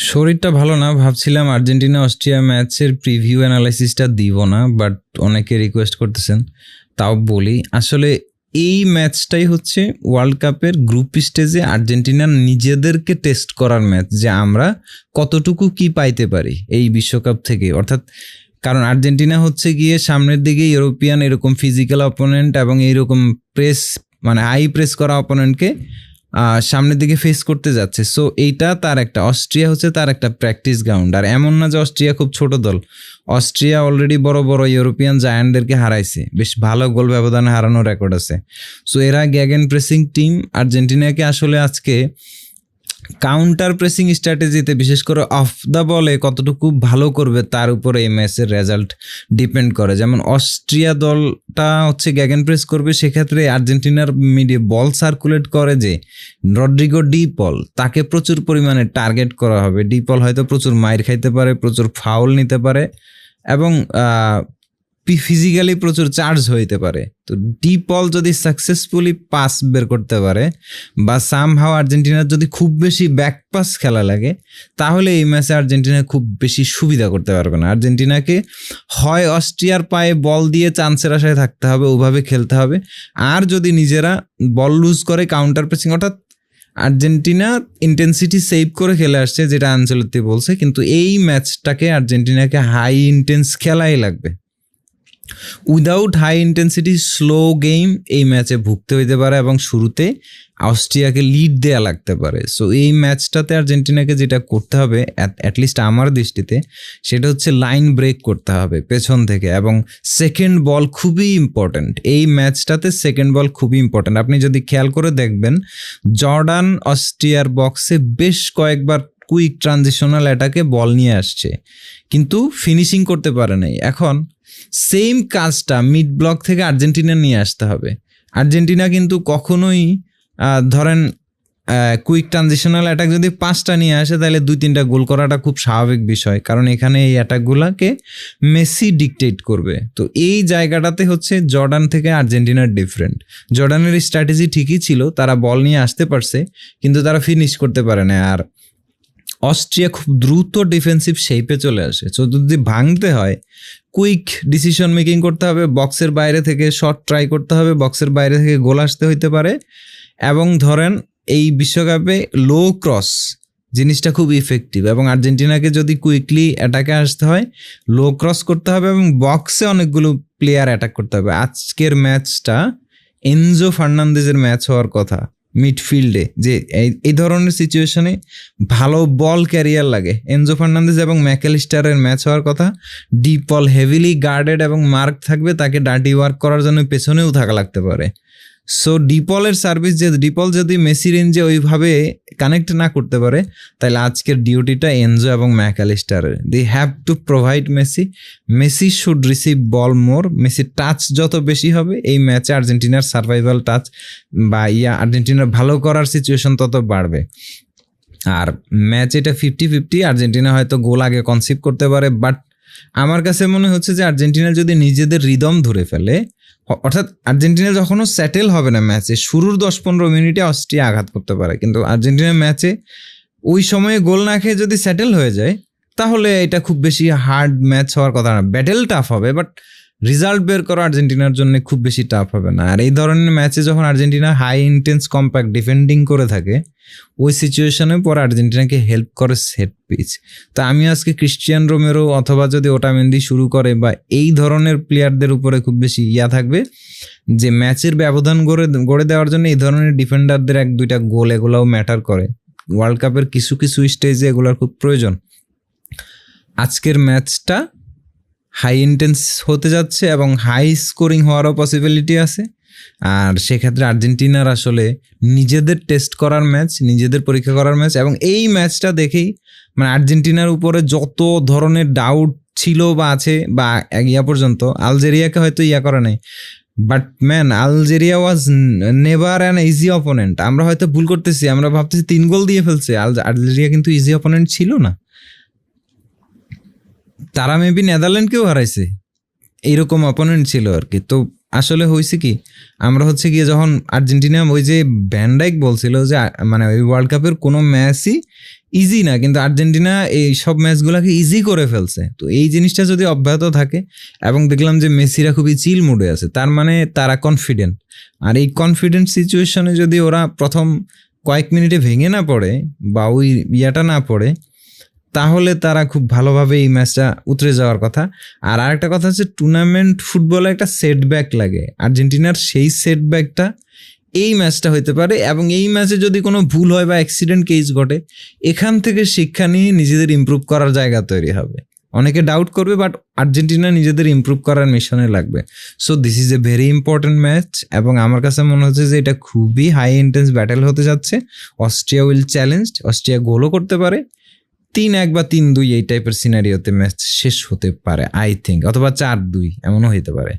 শরীরটা ভালো না, ভাবছিলাম আর্জেন্টিনা অস্ট্রিয়া ম্যাচের প্রিভিউ অ্যানালাইসিসটা দিব না, বাট অনেকে রিকোয়েস্ট করতেছেন তাও বলি। আসলে এই ম্যাচটাই হচ্ছে ওয়ার্ল্ড কাপের গ্রুপ স্টেজে আর্জেন্টিনার নিজেদেরকে টেস্ট করার ম্যাচ, যে আমরা কতটুকু কি পাইতে পারি এই বিশ্বকাপ থেকে। অর্থাৎ কারণ আর্জেন্টিনা হচ্ছে গিয়ে সামনের দিকে ইউরোপিয়ান এরকম ফিজিক্যাল অপোনেন্ট এবং এইরকম প্রেস মানে হাই প্রেস করা অপোনেন্টকে সামনের দিকে ফেস করতে যাচ্ছে। সো এইটা তার একটা, অস্ট্রিয়া হচ্ছে তার একটা প্র্যাকটিস গ্রাউন্ড। আর এমন না যে অস্ট্রিয়া খুব ছোট দল, অস্ট্রিয়া অলরেডি বড় বড় ইউরোপিয়ান জায়ান্টদেরকে হারাইছে, বেশ ভালো গোল ব্যবধানে হারানোর রেকর্ড আছে। সো এরা গ্যাগেন প্রেসিং টিম। আর্জেন্টিনাকে আসলে আজকে কাউন্টার প্রেসিং স্ট্র্যাটেজিতে বিশেষ করে অফ দ্য বলে কতটুকু ভালো করবে তার উপরে এই ম্যাচের রেজাল্ট ডিপেন্ড করে। যেমন অস্ট্রিয়া দলটা হচ্ছে গ্যাগেন প্রেস করবে, সেক্ষেত্রে আর্জেন্টিনার মিডিয়ে বল সার্কুলেট করে যে রড্রিগো ডি পল, তাকে প্রচুর পরিমাণে টার্গেট করা হবে। ডি পল হয়তো প্রচুর মাইর খাইতে পারে, প্রচুর ফাউল নিতে পারে এবং ফিজিক্যালি প্রচুর চার্জ হইতে পারে। তো ডি পল যদি সাকসেসফুলি পাস বের করতে পারে বা সামহাও আর্জেন্টিনার যদি খুব বেশি ব্যাক পাস খেলা লাগে, তাহলে এই ম্যাচে আর্জেন্টিনা খুব বেশি সুবিধা করতে পারবে না। আর্জেন্টিনাকে হয় অস্ট্রিয়ার পায়ে বল দিয়ে চান্সের আশায় থাকতে হবে, ওভাবে খেলতে হবে। আর যদি নিজেরা বল লুজ করে কাউন্টার প্রেসিং, অর্থাৎ আর্জেন্টিনা ইন্টেন্সিটি সেভ করে খেলে আসছে, যেটা আনচেলত্তি বলছে, কিন্তু এই ম্যাচটাকে আর্জেন্টিনাকে হাই ইন্টেন্স খেলাই লাগবে। Without high intensity slow game এই ম্যাচে ভুগতে হইতে পারে এবং শুরুতে অস্ট্রিয়াকে লিড দেয়া লাগতে পারে। সো এই ম্যাচটাতে আর্জেন্টিনাকে যেটা করতে হবে, অ্যাটলিস্ট আমার দৃষ্টিতে, সেটা হচ্ছে লাইন ব্রেক করতে হবে পেছন থেকে, এবং সেকেন্ড বল খুবই ইম্পর্ট্যান্ট এই ম্যাচটাতে। সেকেন্ড বল খুবই ইম্পর্ট্যান্ট। আপনি যদি খেয়াল করে দেখবেন, জর্ডান অস্ট্রিয়ার বক্সে বেশ কয়েকবার কুইক ট্রানজিশনাল অ্যাটাকে বল নিয়ে আসছে, কিন্তু ফিনিশিং করতে পারে নাই। এখন সেম কাজটা মিড ব্লক থেকে আর্জেন্টিনা নিয়ে আসতে হবে। আর্জেন্টিনা কিন্তু কখনোই ধরেন কুইক ট্রানজিশনাল অ্যাটাক যদি 5টা নিয়ে আসে, তাহলে 2-3টা গোল করাটা খুব স্বাভাবিক বিষয়, কারণ এখানে এই অ্যাটাকগুলোকে মেসি ডিকটেট করবে। তো এই জায়গাটাতে হচ্ছে জর্ডান থেকে আর্জেন্টিনার ডিফারেন্ট। জর্ডানের স্ট্র্যাটেজি ঠিকই ছিল, তারা বল নিয়ে আসতে পারছে, কিন্তু তারা ফিনিশ করতে পারে না। আর অস্ট্রিয়া খুব দ্রুত ডিফেন্সিভ শেপে চলে আসে। তো যদি ভাঙতে হয়, কুইক ডিসিশন মেকিং করতে হবে, বক্সের বাইরে থেকে শট ট্রাই করতে হবে, বক্সের বাইরে থেকে গোল আসতে হইতে পারে। এবং ধরেন এই বিশ্বকাপে লো ক্রস জিনিসটা খুব ইফেক্টিভ, এবং আর্জেন্টিনাকে যদি কুইকলি অ্যাটাকে আসতে হয়, লো ক্রস করতে হবে এবং বক্সে অনেকগুলো প্লেয়ার অ্যাটাক করতে হবে। আজকের ম্যাচটা এনজো ফার্নান্দেজের ম্যাচ হওয়ার কথা মিডফিল্ডে, যে এই ধরনের সিচুয়েশনে ভালো বল ক্যারিয়ার লাগে। এনজো ফার্নান্দেজ এবং ম্যাকঅ্যালিস্টারের ম্যাচ হওয়ার কথা। ডি পল হেভিলি গার্ডেড এবং মার্ক থাকবে, তাকে ডার্টি ওয়ার্ক করার জন্য পেছনেও থাকা লাগতে পারে। সো ডিপলের সার্ভিস, যে ডিপল যদি মেসি রেঞ্জে ওইভাবে কানেক্ট না করতে পারে, তাহলে আজকের ডিউটিটা এনজো এবং ম্যাকঅ্যালিস্টারের। They have to provide Messi. Messi should receive ball more. Messi touch যত বেশি হবে এই ম্যাচে, আর্জেন্টিনার সার্ভাইভাল টাচ বা আর্জেন্টিনার ভালো করার সিচুয়েশন তত বাড়বে। আর ম্যাচ এটা 50-50, আর্জেন্টিনা হয়তো গোল আগে কনসিভ করতে পারে, বাট আমার কাছে মনে হচ্ছে যে আর্জেন্টিনা যদি নিজেদের রিদম ধরে ফেলে, অর্থাৎ আর্জেন্টিনা যখনও সেটেল হবে না ম্যাচে, শুরুর 10-15 মিনিটে অস্ট্রিয়া আঘাত করতে পারে, কিন্তু আর্জেন্টিনার ম্যাচে ওই সময়ে গোল না খেয়ে যদি সেটেল হয়ে যায়, তাহলে এটা খুব বেশি হার্ড ম্যাচ হওয়ার কথা না। ব্যাটেল টাফ হবে, বাট রেজাল্ট বের করা আর্জেন্টিনার জন্য খুব বেশি টাফ হবে না। আর এই ধরনের ম্যাচে যখন Argentina high intense compact defending করে থাকে, ওই সিচুয়েশনে পরে আর্জেন্টিনাকে হেল্প করে সেট পিচ। তো আমি আজকে ক্রিশ্চিয়ান রোমেরো অথবা যদি ওটামেন্দি শুরু করে বা এই ধরনের প্লেয়ারদের উপরে খুব বেশি থাকবে, যে ম্যাচের ব্যবধান গড়ে দেওয়ার জন্য এই ধরনের ডিফেন্ডারদের 1-2টা গোল এগুলাও ম্যাটার করে। ওয়ার্ল্ড কাপের কিছু কিছু স্টেজে এগুলোর খুব প্রয়োজন। আজকের ম্যাচটা হাই ইন্টেন্স হতে যাচ্ছে এবং হাই স্কোরিং হওয়ারও পসিবিলিটি আছে। আর সেক্ষেত্রে আর্জেন্টিনার আসলে নিজেদের টেস্ট করার ম্যাচ, নিজেদের পরীক্ষা করার ম্যাচ। এবং এই ম্যাচটা দেখেই মানে আর্জেন্টিনার উপরে যত ধরনের ডাউট ছিল বা আছে, বা পর্যন্ত আলজেরিয়াকে হয়তো করে নাই, but man Algeria was never an easy opponent. আমরা হয়তো ভুল করতেছি, আমরা ভাবতেছি 3 গোল দিয়ে ফেলছে। আলজেরিয়া কিন্তু ইজি অপোনেন্ট ছিল না। তারা মেবি নেদারল্যান্ডকেও হারাইছে, এইরকম অপোনেন্ট ছিল আর কি। তো আসলে হয়েছে কি, আমরা হচ্ছে গিয়ে যখন আর্জেন্টিনা, ওই যে ভ্যান ডাইক বলছিল যে মানে ওই ওয়ার্ল্ড কাপের কোনো ম্যাচই ইজি না, কিন্তু আর্জেন্টিনা এই সব ম্যাচগুলোকে ইজি করে ফেলছে। তো এই জিনিসটা যদি অব্যাহত থাকে, এবং দেখলাম যে মেসিরা খুবই চিল মুডে আছে, তার মানে তারা কনফিডেন্ট। আর এই কনফিডেন্ট সিচুয়েশনে যদি ওরা প্রথম কয়েক মিনিটে ভেঙে না পড়ে বা ওই ইয়াটা না পড়ে, তাহলে তারা খুব ভালোভাবে এই ম্যাচটা উতরে যাওয়ার কথা। আর আরেকটা কথা হচ্ছে, টুর্নামেন্ট ফুটবলে একটা সেটব্যাক লাগে, আর্জেন্টিনার সেই সেটব্যাকটা এই ম্যাচটা হইতে পারে। এবং এই ম্যাচে যদি কোনো ভুল হয় বা অ্যাক্সিডেন্ট কেস ঘটে, এখান থেকে শিক্ষা নিয়ে নিজেদের ইমপ্রুভ করার জায়গা তৈরি হবে। অনেকে ডাউট করবে, বাট আর্জেন্টিনা নিজেদের ইমপ্রুভ করার মিশনে লাগবে। So this is a very important match, এবং আমার কাছে মনে হচ্ছে যে এটা খুবই হাই ইন্টেন্স ব্যাটেল হতে যাচ্ছে। অস্ট্রিয়া উইল চ্যালেঞ্জড, অস্ট্রিয়া গোলও করতে পারে। 3-1 বা 3-2 এই টাইপের সিনারিওতে ম্যাচ শেষ হতে পারে আই থিঙ্ক, অথবা 4-2 এমনও হইতে পারে।